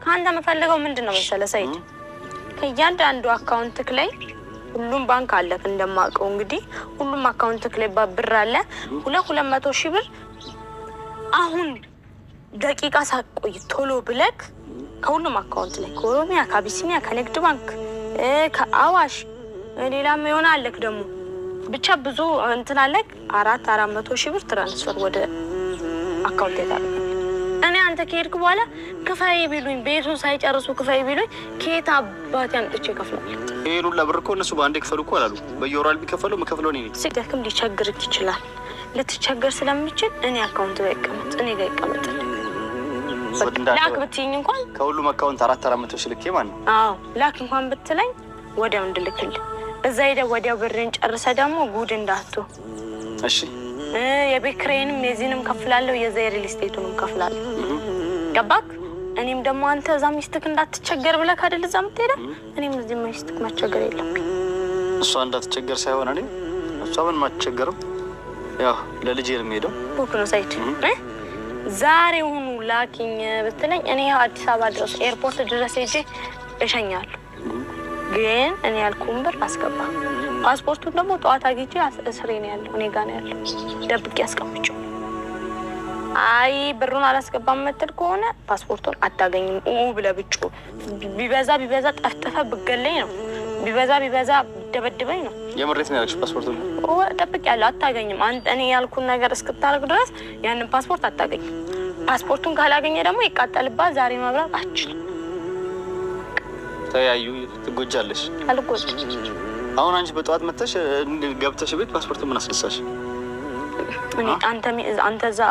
ካንተ መፈልገው ምንድነው መሰለ ሰይድ ከያንዳንዱ አካውንትክ ላይ ሁሉም ባንክ አለክ እንደማቀው እንግዲህ ሁሉም አካውንትክ ላይ ብር አለ 200,000 ብር አሁን ደቂቃ ሳቆይ ቶሎ ብለክ ከሁሉም አካውንት ላይ ከኦሮሚያ ከአቢሲኒያ ከንግድ ባንክ ከአዋሽ ሌላም ይሆናልክ ደግሞ ብቻ ብዙ እንትን አለክ 400,000 ብር ትራንስፈር ወደ አካውንት ይታል እኔ አንተ ከሄድክ በኋላ ክፋይ ቢሉኝ ቤቱን ሳይጨርሱ ክፋይ ቢሉኝ ከየት አባቴ አምጥቼ ከፍላለሁ ይሄን ሁሉ ብር እኮ እነሱ ባንዴ ከፈሉ እኮ አላሉ በየወራል ቢከፈሉ መከፈለው ነኝ ሲደክም ሊቸግርክ ይችላል ልትቸገር ስለምችል እኔ አካውንት ላይ ቀመጥ እኔ ጋር ቀመጥ ላክ ብትይኝ እንኳን ከሁሉም አካውንት 400,000 ልኬ ማለት አዎ ላክ እንኳን ብትለኝ ወዲያው እንድልክል እዛ ሄደ ወዲያው ብርን ጨርሰ ደግሞ ጉድ እንዳትቶ እሺ የቤት ኪራይንም የዚህንም ከፍላለሁ የዘይር ሪልስቴቱንም ከፍላለሁ ገባክ እኔም ደግሞ አንተ እዛ ሚስትክ እንዳትቸገር ብለህ አይደል እዛ የምትሄደው እኔም እዚህ ሚስትክ መቸገር የለብኝ እሷ እንዳትቸገር ሳይሆን እኔ እሷ ምን ማትቸገርም ያው ለልጄ ነው የምሄደው ቡክ ነው ሳይት ዛሬውኑ ላኪኝ ብትለኝ እኔ አዲስ አበባ ድረስ ኤርፖርት ድረስ ሄጄ እሸኛለሁ ግን እኔ ያልኩን ብር አስገባ ፓስፖርቱን ደግሞ ጧት አግኝቼ እስሬ ነው ያለው እኔ ጋር ነው ያለው ደብቄ አስቀምጬው አይ ብሩን አላስገባም መጥል ከሆነ ፓስፖርቱን አታገኝም ብለህ ብጮ ቢበዛ ጠፍጥፈ ብገለኝ ነው ቢበዛ ደበድበኝ ነው የምሬት ነው ያልኩሽ ፓስፖርቱን ደብቄ ያለው አታገኝም አንተ እኔ ያልኩን ነገር እስክታረግ ድረስ ያንን ፓስፖርት አታገኝም ፓስፖርቱን ካላገኘ ደግሞ ይቃጠልባት ዛሬ መብራት አትችልም ተያዩ ትጎጃለሽ አልጎጅ አሁን አንቺ በጧት መተሽ ገብተሽ ቤት ፓስፖርቱን ምን አስነሳሽ እኔ አንተ ዛ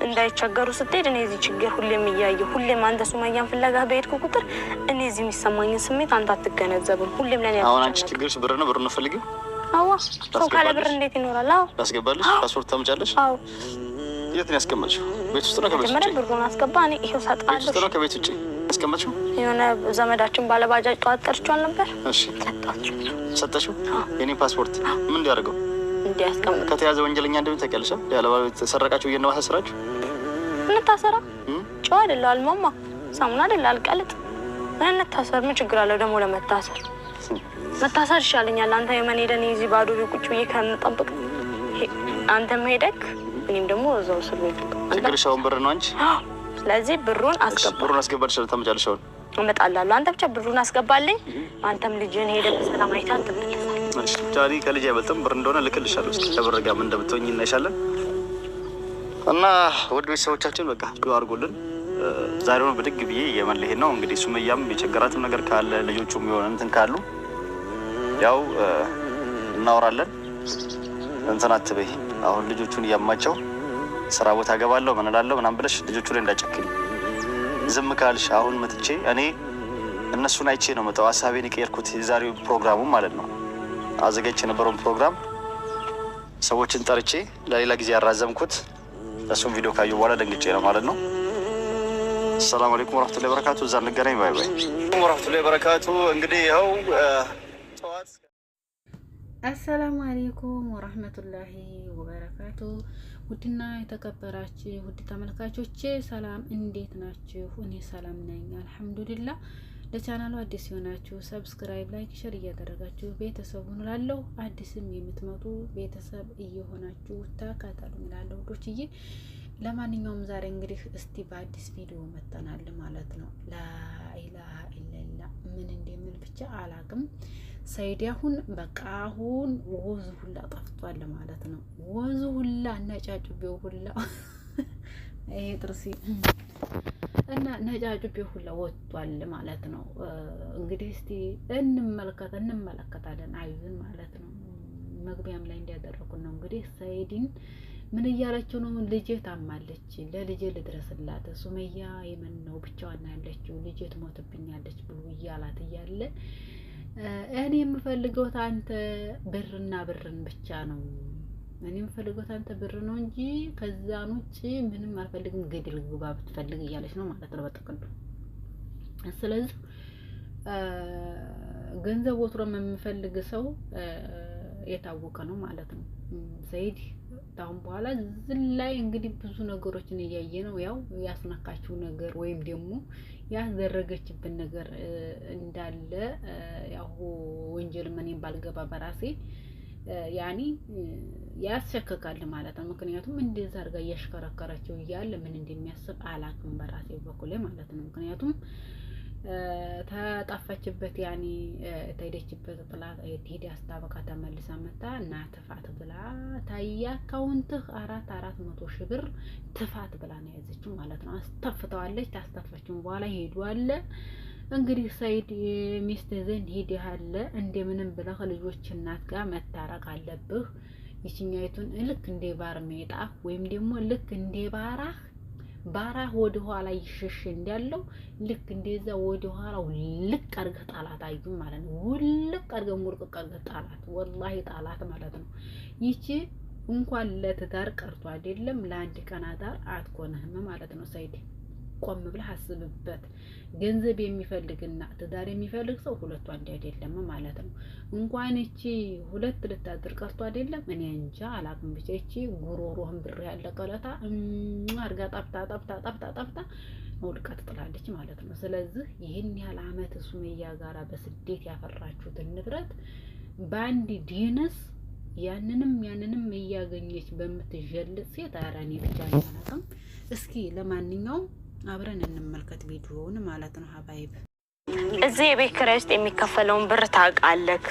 እንዳይቸገሩ ስትሄድ እኔ እዚህ ችግር ሁሌም እያየሁ ሁሌም አንተ ሱማያን ፍለጋ በሄድኩ ቁጥር እኔ እዚህ የሚሰማኝን ስሜት አንተ አትገነዘብም ሁሌም ለኔ አሁን አንቺ ችግርሽ ብር ነው ፈልጊው አዋ ሰው ካለ ብር እንዴት ይኖራል አዎ ታስገባለሽ ፓስፖርት ታምጫለሽ አዎ የት ነው ያስቀመጥሽው ቤት ውስጥ ነው ከቤት ውጭ መጀመሪያ ብሩን አስገባ እኔ ይሄው ሰጣለሁ ቤት ውስጥ ነው ከቤት ውጭ ያስቀመጥሽው የሆነ ዘመዳችን ባለባጃጅ ተዋጠርቻል ነበር እሺ ሰጣችሁ የኔ ፓስፖርት ምን እንዲያርገው እንዲያስቀምጥ ከተያዘ ወንጀለኛ እንደምን ታውቂያለሽ ያለባለ ተሰረቃችሁ የነዋህ ስራችሁ ምን ታሰራ ጨው አይደል አልማማ ሳሙና አይደል አልቀልጥ ምን ታሰር ምን ችግር አለው ደግሞ ለመታሰር መታሰር ይሻለኛል አንተ የመን ሄደን እዚህ ባዶ ቁጭ ብዬ ከምጠብቅ አንተ መሄደክ እኔም ደግሞ እዛው ስር ቤት ችግርሻውን ብር ነው አንቺ ስለዚህ ብሩን አስገባልሽ ተመጫለሽ አሁን እመጣላለሁ አንተ ብቻ ብሩን አስገባልኝ አንተም ልጅን ሄደህ ሰላም አይታ ትመለሳለህ እሺ ጃሪ ከልጅ አይበልጥም ብር እንደሆነ ልክልሻለሁ እስኪ ከብር ጋር ምን እንደምትሆኝ እናይሻለን እና ወድ ቤተሰቦቻችን በቃ ዱአ አድርጉልን ዛሬው ነው በድግ ብዬ የመለሄ ነው እንግዲህ ሱመያም የቸገራትም ነገር ካለ ልጆቹም የሆነ እንትን ካሉ ያው እናወራለን እንትን አትበይ አሁን ልጆቹን ያማቸው ስራ ቦታ ገባለሁ ምን እላለሁ ምናምን ብለሽ ልጆቹ ላይ እንዳጨክኝ ዝም ካልሽ አሁን መጥቼ እኔ እነሱን አይቼ ነው መጣው ሐሳቤን ይቀርኩት የዛሬው ፕሮግራሙ ማለት ነው አዘጋጅቼ የነበረውን ፕሮግራም ሰዎችን ጠርቼ ለሌላ ጊዜ ያራዘምኩት እሱን ቪዲዮ ካዩ በኋላ ደንግጬ ነው ማለት ነው ሰላም አለይኩም ወራህመቱላሂ ወበረካቱ እዛ እንገናኝ ባይ ባይ ወራህመቱላሂ ወበረካቱ እንግዲህ ያው ተዋት አሰላሙ አለይኩም ወራህመቱላሂ ወበረካቱ ውድና የተከበራችሁ ውድ ተመልካቾቼ ሰላም እንዴት ናችሁ እኔ ሰላም ነኝ አልহামዱሊላህ ለቻናሉ አዲስ ሆናችሁ ሰብስክራይብ ላይክ ሼር እያደረጋችሁ ቤተሰብ ሁኑላለሁ አዲስም የምትመጡ ቤተሰብ እየሆናችሁ ተከታተሉ እላለሁ ዶችዬ ለማንኛውም ዛሬ እንግዲህ እስቲ በአዲስ ቪዲዮ መጣናል ማለት ነው ላኢላሃ ኢላላ ምን እንደሚል ብቻ አላቅም ሰይድ አሁን በቃ አሁን ወዙ ሁላ ጠፍቷል ማለት ነው ወዙ ሁላ ነጫጩቤው ሁላ ይሄ ጥርሲ እና ነጫጩቤው ሁላ ወጥቷል ማለት ነው እንግዲህ እስቲ እንመለከታለን አይዙን ማለት ነው መግቢያም ላይ እንዲያደረኩት ነው እንግዲህ ሰይድን ምን እያለችው ነው ልጄ ታማለች ለልጄ ልድረስላት ሱመያ የመን ነው ብቻዋን ያለችው ልጄ ትሞትብኛለች ብሎ እያላት እያለ እኔ የምፈልገው አንተ ብርና ብርን ብቻ ነው እኔ የምፈልገው አንተ ብር ነው እንጂ ከዛን ውጪ ምንም አልፈልግም ገድል ግባ ብትፈልግ እያለች ነው ማለት ነው በጥቅሉ ስለዚህ ገንዘብ ወትሮ የምፈልግ ሰው የታወቀ ነው ማለት ነው ሰይድ ታውን በኋላ ዝላይ እንግዲህ ብዙ ነገሮችን እያየ ነው ያው ያስነካችው ነገር ወይም ደግሞ ያደረገችብን ነገር እንዳለ ያው ወንጀል ምን ባልገባ በራሴ ያኒ ያስሸከካል ማለት ነው። ምክንያቱም እንደዛ አርጋ እያሽከረከረችው እያለ ምን እንደሚያስብ አላቅም በራሴ በኩል ማለት ነው። ምክንያቱም ተጣፋችበት ያኒ ተሄደችበት ጥላት ሄደ አስታበቃ ተመልሳ መጣ እና ተፋት ብላ ታያ አካውንትህ 400 ሺህ ብር ተፋት ብላ ነው ያዘችው ማለት ነው። አስተፍተዋለች። ታስተፈችም በኋላ ሄዷል። እንግዲህ ሰይድ ሚስትህ ዘንድ ሄደሃል እንደምንም ብለህ ልጆች እናት ጋር መታረቅ አለብህ። ይችኛይቱን ልክ እንደ ባርሜጣ ወይም ደግሞ ልክ እንደ ባራህ ወደ ኋላ ይሸሽ እንዳለው ልክ እንደዛ ወደ ኋላ ልቅ አርገህ ጣላት አዩ ማለት ነው። ልቅ አርገህ ሙርቅ አርገህ ጣላት፣ ወላሂ ጣላት ማለት ነው። ይቺ እንኳን ለትዳር ቀርቶ አይደለም ለአንድ ቀን አዳር አትኮነህም ማለት ነው። ሰይድ ቆም ብለህ አስብበት። ገንዘብ የሚፈልግና ትዳር የሚፈልግ ሰው ሁለቱ አንድ አይደለም ማለት ነው። እንኳን እቺ ሁለት ልታድር ቀርቶ አይደለም እኔ እንጃ አላቅም። ብቻ እቺ ጉሮሮህን ብር ያለ ቀለታ አርጋ ጣፍታ ወድቃ ትጥላለች ማለት ነው። ስለዚህ ይሄን ያህል አመት ሱመያ ጋራ በስደት ያፈራችሁትን ንብረት ባንዲ ዲነስ ያንንም እያገኘች በምትጀልጥ ሴት አራኔ ብቻ ነው ማለት ነው። እስኪ ለማንኛውም አብረን እንመልከት ቪዲዮውን ማለት ነው። ሀባይብ እዚህ የቤት ኪራይ ውስጥ የሚከፈለውን ብር ታውቃለህ?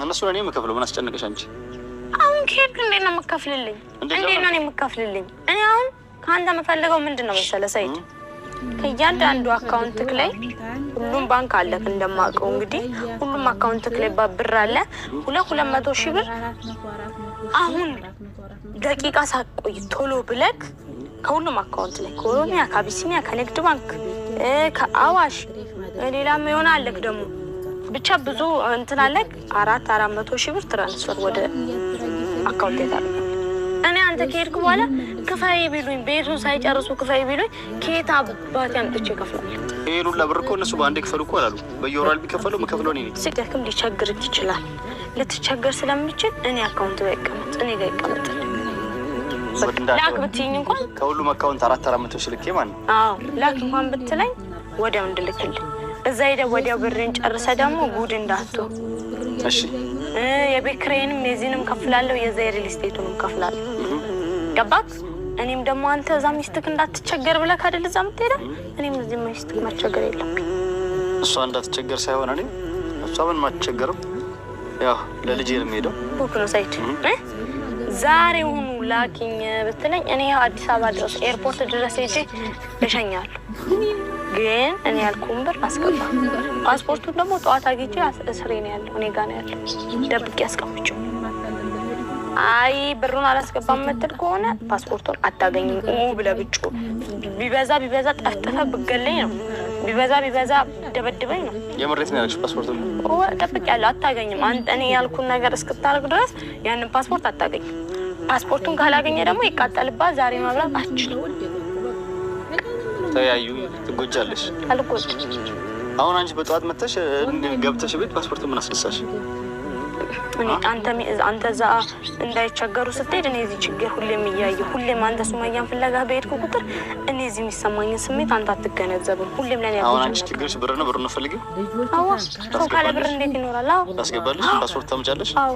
እነሱ ለኔ የምከፍለው ምን አስጨነቀሽ አንቺ? አሁን ከሄድክ እንዴት ነው የምከፍልልኝ? እንዴት ነው የምከፍልልኝ? እኔ አሁን ከአንተ የምፈልገው ምንድን ነው መሰለህ ሰይድ፣ ከእያንዳንዱ አካውንትክ ላይ ሁሉም ባንክ አለክ እንደማውቀው እንግዲህ ሁሉም አካውንትክ ላይ ብር አለ 200 ሺህ ብር። አሁን ደቂቃ ሳቆይ ቶሎ ብለክ ከሁሉም አካውንት ላይ ከኦሮሚያ፣ ከአቢሲኒያ፣ ከንግድ ባንክ፣ ከአዋሽ ሌላም የሆነ አለክ ደግሞ ብቻ ብዙ እንትን አለክ 400 ሺህ ብር ትራንስፈር ወደ አካውንት ያደርጋል። እኔ አንተ ከሄድክ በኋላ ክፈይ ቢሉኝ ቤቱን ሳይጨርሱ ክፈይ ቢሉኝ ከየት አባቴ አምጥቼ እከፍላለሁ? ይሄን ሁላ ብር እኮ እነሱ በአንዴ ክፈሉ እኮ አላሉ። በየወሩ ቢከፈሉ መከፍለው እኔ ነኝ። ሲደክም ሊቸግርህ ይችላል። ልትቸገር ስለምችል እኔ አካውንት ላይ ይቀመጥ፣ እኔ ጋር ይቀመጥ። ላክ ብትይኝ እንኳን ከሁሉም አካውንት 400 ሺህ ልኬ ማለት ነው። አዎ ላክ እንኳን ብትለኝ ወዲያው እንድልክልህ እዛ ሄደህ ወዲያው ብሬን ጨርሰህ ደግሞ ጉድ እንዳትሆን እሺ። የቤት ኪራይንም የዚህንም ከፍላለሁ፣ የዛ የሪል ስቴቱንም ከፍላለሁ። ገባክ? እኔም ደግሞ አንተ እዛ ሚስትክ እንዳትቸገር ብለህ አይደል እዛ የምትሄደው? እኔም እዚህ ሚስትክ መቸገር የለብኝ። እሷ እንዳትቸገር ሳይሆን እሷ ምን ማትቸገርም ያው ለልጄ ነው የምሄደው። ቡክ ነው ሳይት ዛሬውኑ ላኪኝ ብትለኝ እኔ አዲስ አበባ ድረስ ኤርፖርት ድረስ ሄጄ እሸኛለሁ። ግን እኔ ያልኩህን ብር አስገባ። ፓስፖርቱን ደግሞ ጠዋት አግኝቼ እስሬ ነው ያለው፣ እኔ ጋር ነው ያለው፣ ደብቄ አስቀምጬው። አይ ብሩን አላስገባም የምትል ከሆነ ፓስፖርቱን አታገኝም ብለህ ብጮ ቢበዛ ጠፍጥፈህ ብገለኝ ነው፣ ቢበዛ ደበድበኝ ነው። የምሬት ነው ያለሽ። ፓስፖርቱን ደብቄያለሁ፣ አታገኝም። አንተ እኔ ያልኩህን ነገር እስክታደርግ ድረስ ያንን ፓስፖርት አታገኝም። ፓስፖርቱን ካላገኘ ደግሞ ይቃጠልባት። ዛሬ መብራት አትችልም። ተያዩ ትጎጃለሽ። አልጎጅ አሁን አንቺ በጠዋት መተሽ ገብተሽ ቤት ፓስፖርት ምን አስነሳሽ? አንተ እዛ እንዳይቸገሩ ስትሄድ እኔ እዚህ ችግር ሁሌም እያየሁ ሁሌም አንተ ሱመያን ፍለጋ በሄድኩ ቁጥር እኔ እዚህ የሚሰማኝን ስሜት አንተ አትገነዘብም። ሁሌም ለኔ አሁን አንቺ ችግርሽ ብር ነው ፈልጊው። አዎ ሰው ካለ ብር እንዴት ይኖራል? አዎ ታስገባለሽ። ፓስፖርት ታምጫለሽ። አዎ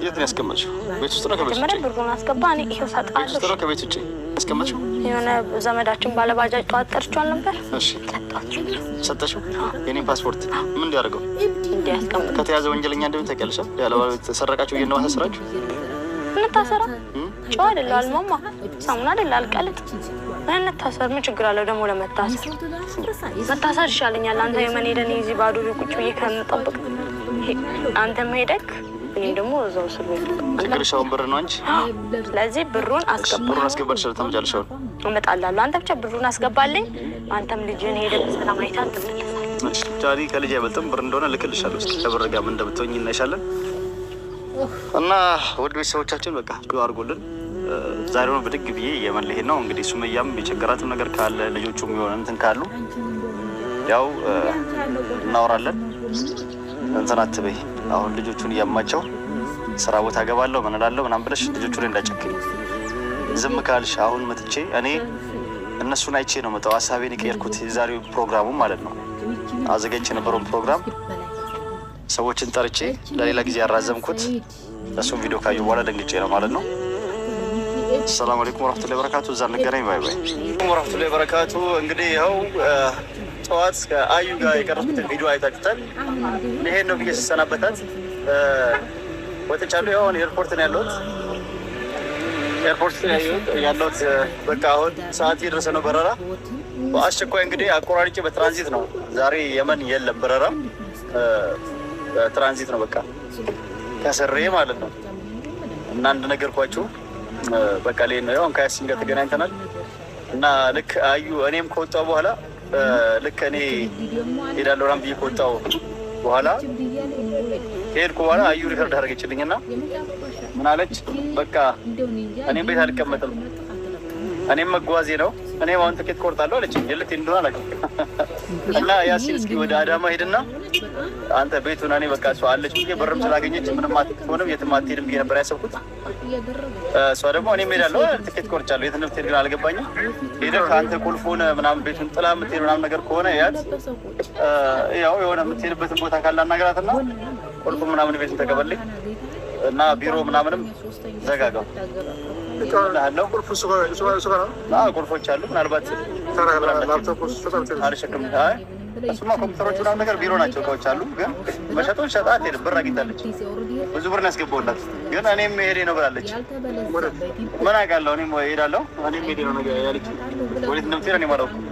የት ነው ያስቀመጥሽው? ቤት ውስጥ ነው ከቤት ውጭ? መጀመሪያ ብሩን አስገባ። እኔ ይሄው ሰጣለሁ። ቤት ውስጥ ነው ከቤት ውጭ ያስቀመጥሽው? የሆነ ዘመዳችን ባለባጃጅ ጠዋት ጠርቼው ነበር። እሺ ሰጠሽው? የኔን ፓስፖርት ምን እንዲያደርገው? እንዲያስቀምጥ ከተያዘ ወንጀለኛ እንደምን ታውቂያለሽ? ያለባለ ተሰረቃችሁ የነዋ ተሰራችሁ እንታሰራ ጨዋ አይደል? አልማማ ሳሙና አይደል? አልቀልጥ እንታሰር። ምን ችግር አለው ደግሞ ለመታሰር? መታሰር ይሻለኛል። አንተ የመን ሄደን እዚህ ባዶ ቁጭ ብዬ ከምጠብቅ አንተም ሄደክ እኔም ደግሞ እዛው እስር ቤት ችግርሽ አሁን ብር ነው አንቺ። ስለዚህ ብሩን አስገባ። ብሩን አስገባልሽ ታመጫለሽ። አሁን እመጣላለሁ። አንተ ብቻ ብሩን አስገባልኝ። አንተም ልጅህን ሄደህ በሰላም አይተህ ትመለሳለህ። ጃኒ ከልጅ አይበልጥም። ብር እንደሆነ ልክልሻለሁ። እስኪ ከብር ጋር ምን እንደምትሆኝ እናይሻለን። እና ውድ ቤተሰቦቻችን በቃ ዱአ አድርጉልን። ዛሬውን ብድግ ብዬ የመን ልሄድ ነው። እንግዲህ ሱመያም የቸገራትም ነገር ካለ ልጆቹም የሆነ እንትን ካሉ ያው እናወራለን። እንትን አትበይ። አሁን ልጆቹን እያማቸው ስራ ቦታ ገባለሁ ምን እላለሁ ምናምን ብለሽ ልጆቹ ላይ እንዳጨክኝ። ዝም ካልሽ አሁን መጥቼ እኔ እነሱን አይቼ ነው መጣው ሐሳቤን የቀየርኩት። የዛሬው ፕሮግራሙ ማለት ነው አዘጋጅቼ የነበረውን ፕሮግራም ሰዎችን ጠርቼ ለሌላ ጊዜ ያራዘምኩት እሱን ቪዲዮ ካዩ በኋላ ደንግጬ ነው ማለት ነው። ሰላም አለይኩም ወራህመቱላሂ ወበረካቱ። እዛ እንገናኝ። ባይ ባይ ወራህመቱላሂ ወበረካቱ። እንግዲህ ይኸው ጠዋት ከአዩ ጋር የቀረቡትን ቪዲዮ አይታችሁታል። ይሄን ነው ብዬ ስሰናበታት ወጥቻለሁ። ያው ኤርፖርት ነው ያለሁት። በቃ አሁን ሰዓት የደረሰ ነው በረራ። በአስቸኳይ እንግዲህ አቆራርጬ በትራንዚት ነው ዛሬ። የመን የለም በረራ፣ ትራንዚት ነው በቃ ከሰሬ ማለት ነው። እና እንደነገርኳችሁ በቃ ላይ ነው። ያው ከያሲን ጋር ተገናኝተናል እና ልክ አዩ እኔም ከወጣሁ በኋላ ልክ እኔ ሄዳለሁ ራም ብዬ ከወጣሁ በኋላ ሄድኩ በኋላ አዩ ሪከርድ አደረገችልኝና ምን አለች? በቃ እኔም ቤት አልቀመጥም፣ እኔም መጓዜ ነው፣ እኔም አሁን ትኬት ቆርጣለሁ አለች። የለት እንደሆነ አላውቅም። እና ያሲን እስኪ ወደ አዳማ ሄድና አንተ ቤቱን እኔ በቃ እሷ አለች ብዬ በርም ስላገኘች ምንም አትሆንም የትም አትሄድም ብዬ ነበር ያሰብኩት። እሷ ደግሞ እኔም ሄዳለሁ ትኬት ቆርጫለሁ፣ የት እንደምትሄድ ግን አልገባኝም። ሄደህ ከአንተ ቁልፉን ምናምን ቤቱን ጥላ የምትሄድ ምናምን ነገር ከሆነ ያት ያው የሆነ የምትሄድበትን ቦታ ካላናገራትና ቁልፉ ምናምን ቤቱን ተቀበልኝ እና ቢሮ ምናምንም ዘጋጋው አለው። ቁልፎች አሉ ምናልባት አልሸክም። እሱማ ኮምፒውተሮች ምናምን ነገር ቢሮ ናቸው፣ እቃዎች አሉ። ግን መሸጡን ሸጣ አትሄድም። ብር አግኝታለች፣ ብዙ ብር ነው ያስገባሁላት። ግን እኔም ሄዴ ነው ብላለች። ምን አውቃለሁ፣ እኔም ሄዳለሁ፣ እኔም ሄዴ ነው ነገር ያለች። ወዴት እንደምትሄድ እኔም አላውቅም።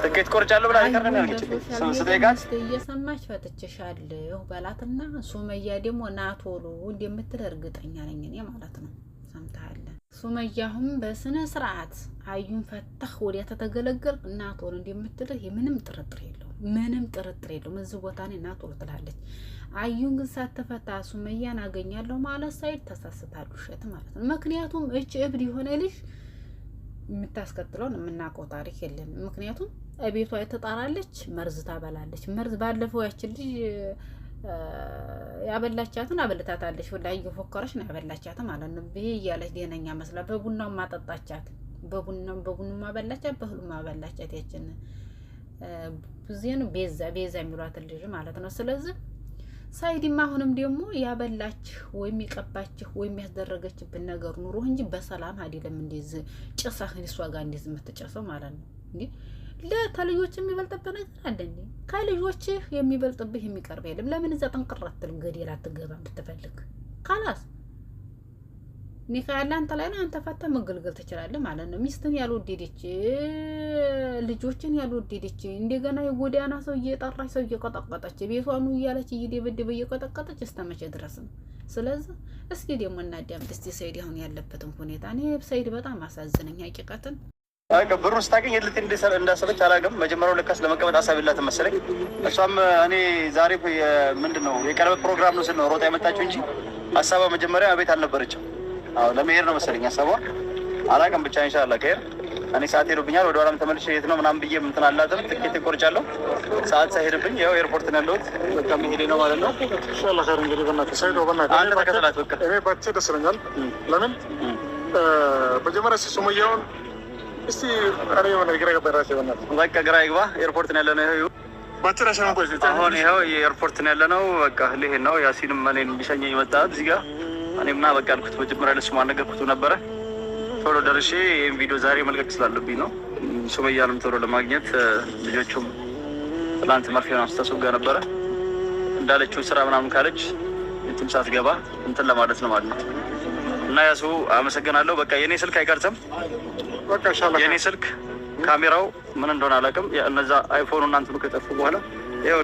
ትኬት ቆርጫለሁ ብላ አይቀርም ያለች ስጠይቃት እየሰማች ፈትቼሻለሁ በላትና ሱመያ ደግሞ ናቶሎ እንደምትል እርግጠኛ ነኝ እኔ ማለት ነው። ሰምተሃል? ሱመያሁን በስነ ስርዓት አዩን ፈታህ ወዲያ ተተገለገል ናቶሎ እንደምትል ምንም ጥርጥር የለውም፣ ምንም ጥርጥር የለውም። እዚህ ቦታ ላይ ናቶሎ ትላለች። አዩን ግን ሳትፈታ ሱመያን አገኛለሁ ማለት ሳይድ ተሳስታሉ ሸት ማለት ነው። ምክንያቱም እች እብድ የሆነ ልጅ የምታስከትለውን የምናውቀው ታሪክ የለም። ምክንያቱም ቤቷ የተጣራለች መርዝ ታበላለች። መርዝ ባለፈው ያችን ልጅ ያበላቻትን አበልታታለች። ወላሂ እየፎከረች ነው ያበላቻት ማለት ነው። ይሄ እያለች ደህነኛ መስላ በቡናው ማጠጣቻት፣ በቡናው ማበላቻት፣ በሁሉም ማበላቻት። ያችን ብዙን ቤዛ የሚሏትን ልጅ ማለት ነው። ስለዚህ ሳይዲማ አሁንም ደግሞ ያበላችሁ ወይም ይቀባችሁ ወይም ያስደረገችብን ነገር ኑሮ እንጂ በሰላም አይደለም። እንደዚህ ጭሳህ እሷ ጋር እንደዚህ የምትጨሰው ማለት ነው። እንዴ ለተልጆች የሚበልጥብህ ነገር አለ እንዴ? ከልጆችህ የሚበልጥብህ የሚቀርብ የለም። ለምን እዛ ጥንቅር አትልም? ገደል አትገባም? ብትፈልግ ካላስ ኒካ ያለ አንተ ላይ ነው። አንተ ፈታ መገልገል ትችላለህ ማለት ነው። ሚስትን ያልወደደች ልጆችን ያልወደደች እንደገና የጎዳና ሰው እየጠራች ሰው እየቀጠቀጠች ቤቷኑ እያለች እየደበደበ እየቀጠቀጠች እስከመቼ ድረስ ነው? ስለዚህ እስኪ ደግሞ እናዳምጥ እስቲ ሰይድ አሁን ያለበትን ሁኔታ። እኔ ሰይድ በጣም አሳዝነኝ ሀቂቀትን። ብሩ ስታገኝ የልት እንዳሰበች አላውቅም። መጀመሪያው ለካስ ለመቀመጥ ሀሳብ የላትም መሰለኝ። እሷም እኔ ዛሬ ምንድን ነው የቀለበት ፕሮግራም ነው ስል ነው ሮጣ የመጣችው እንጂ ሀሳቧ መጀመሪያ ቤት አልነበረችም። አዎ ለመሄድ ነው መሰለኝ ሀሳቧ፣ አላውቅም። ብቻ ኢንሻአላህ ከሄድ እኔ ሰዓት ሄዶብኛል። ወደ ኋላም ተመልሼ የት ነው ምናምን ብዬ እንትን አላትም። ትኬት ቆርጫለሁ። ሰዓት ሳይሄድብኝ ያው ኤርፖርት ነው ያለሁት። በቃ መሄዴ ነው ማለት ነው። ኢንሻአላህ ኸይር። እንግዲህ በእናትህ ሰይዶ በእናትህ አንተ ተከተላት። በቃ እኔ ባትቼ ደስ ይለኛል። ለምን መጀመሪያ ሱመያውን እስቲ አሬ የሆነ ግራ ገባ ራሴ በእናትህ በቃ ግራ ይግባ። ኤርፖርት ነው ያለነው። ይኸው ባትራሽ ነው ቆይ አሁን ይኸው የኤርፖርት ነው ያለነው። በቃ ልሄድ ነው። ያሲንም እኔን ቢሸኘኝ መጣ እዚህ ጋር። እኔማ በቃ አልኩት መጀመሪያ ለሱ ማነገርኩት ነበረ። ቶሎ ደርሼ ይሄን ቪዲዮ ዛሬ መልቀቅ ስላለብኝ ነው። ሱመያንም ቶሎ ለማግኘት ልጆቹም ትናንት መርፌውን አስተስወጋ ነበረ እንዳለችው ስራ ምናምን ካለች እንትን ሳትገባ እንትን ለማለት ነው ማለት ነው። እና ያሱ አመሰግናለሁ። በቃ የኔ ስልክ አይቀርጽም። በቃ ኢንሻአላህ የኔ ስልክ ካሜራው ምን እንደሆነ አላውቅም። እነዛ አይፎን እናንተ ከጠፉ በኋላ ይኸው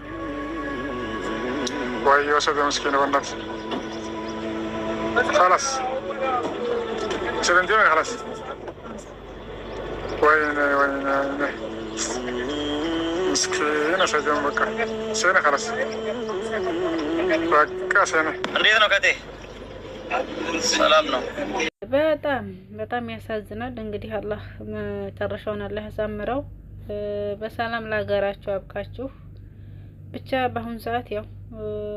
ወይ ወሰደ መስኪን ወንዳት خلاص سلمتوني خلاص وين مسكين سجن بقى سنة خلاص بقى سنة እንዴት ነው ከቴ ሰላም ነው። በጣም ያሳዝናል። እንግዲህ አላህ መጨረሻውን አላህ ያሳምረው፣ በሰላም ለሀገራችሁ አብቃችሁ። ብቻ በአሁን ሰዓት ያው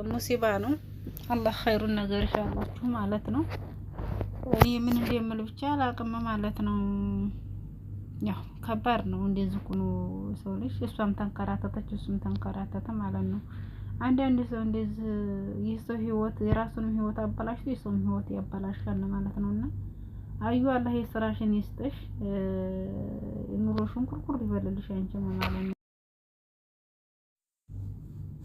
ሙሲባ ነው። አላህ ኸይሩን ነገር ይሻላችሁ ማለት ነው። ምን እንደምል ብቻ አላቅም ማለት ነው። ያው ከባድ ነው እንደዚህ ሆኖ ሰው ልጅ እሷም ተንከራተተች እሱም ተንከራተተ ማለት ነው። አንዳንድ ሰው እንደዚህ የሰው ህይወት የራሱንም ህይወት አበላሽቶ የሰውም ህይወት ያበላሻል ማለት ነውና አዩ አላህ የስራሽን ይስጥሽ፣ ኑሮሽን ኩርኩር ይበልልሽ አንቺም ማለት ነው።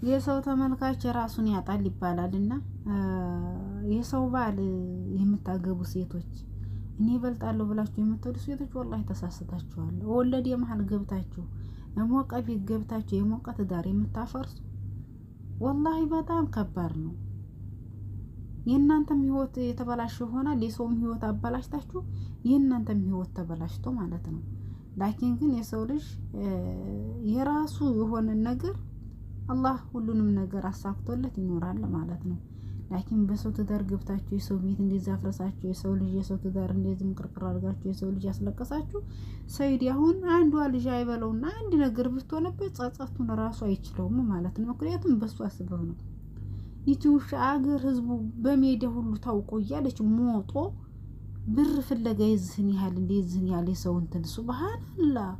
የሰው ተመልካች ራሱን ያጣል ይባላልና የሰው ባል የምታገቡ ሴቶች እኔ እበልጣለሁ ብላችሁ የምትወዱ ሴቶች ወላሂ ተሳስታችኋል። ወለድ የመሀል ገብታችሁ የሞቀ ቤት ገብታችሁ የሞቀ ትዳር የምታፈርሱ ወላሂ በጣም ከባድ ነው። የእናንተም ህይወት የተበላሸ ይሆናል። የሰውም ህይወት አበላሽታችሁ የእናንተም ህይወት ተበላሽቶ ማለት ነው። ላኪን ግን የሰው ልጅ የራሱ የሆነ ነገር አላህ ሁሉንም ነገር አሳክቶለት ይኖራል ማለት ነው። ላኪን በሰው ትዳር ገብታችሁ የሰው ቤት እንደዛ አፍረሳችሁ የሰው ልጅ የሰው ትዳር እንደዚህ ምቅርቅር አድርጋችሁ የሰው ልጅ ያስለቀሳችሁ ሰይድ አሁን አንዷ ልጅ አይበለውና አንድ ነገር ብትሆንበት ጸጸቱን ራሱ አይችለውም ማለት ነው። ምክንያቱም በሱ አስበው ነው። ይቺውሽ አገር ህዝቡ በሜዳ ሁሉ ታውቆ እያለች ሞጦ ብር ፍለጋ የዝህን ያህል እንደዝህን ያህል የሰው እንትን ሱብሃንአላህ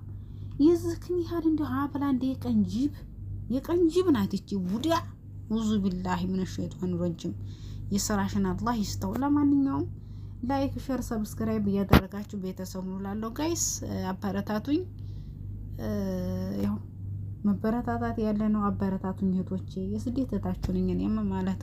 የዝህን ያህል እንደ አብላ እንደ የቀንጂብ ናት ይቺ ቡዳ። ውዙ ቢላሂ ምን ሸይጣን ረጅም። የሰራሽን አላህ ይስተው። ለማንኛውም ላይክ፣ ሼር፣ ሰብስክራይብ እያደረጋችሁ ቤተሰብ ነው ላለው ጋይስ አበረታቱኝ። ያው መበረታታት ያለ ነው። አበረታቱኝ እህቶቼ፣ የስደት እህታችሁ ነኝ እኔም ማለት ነው።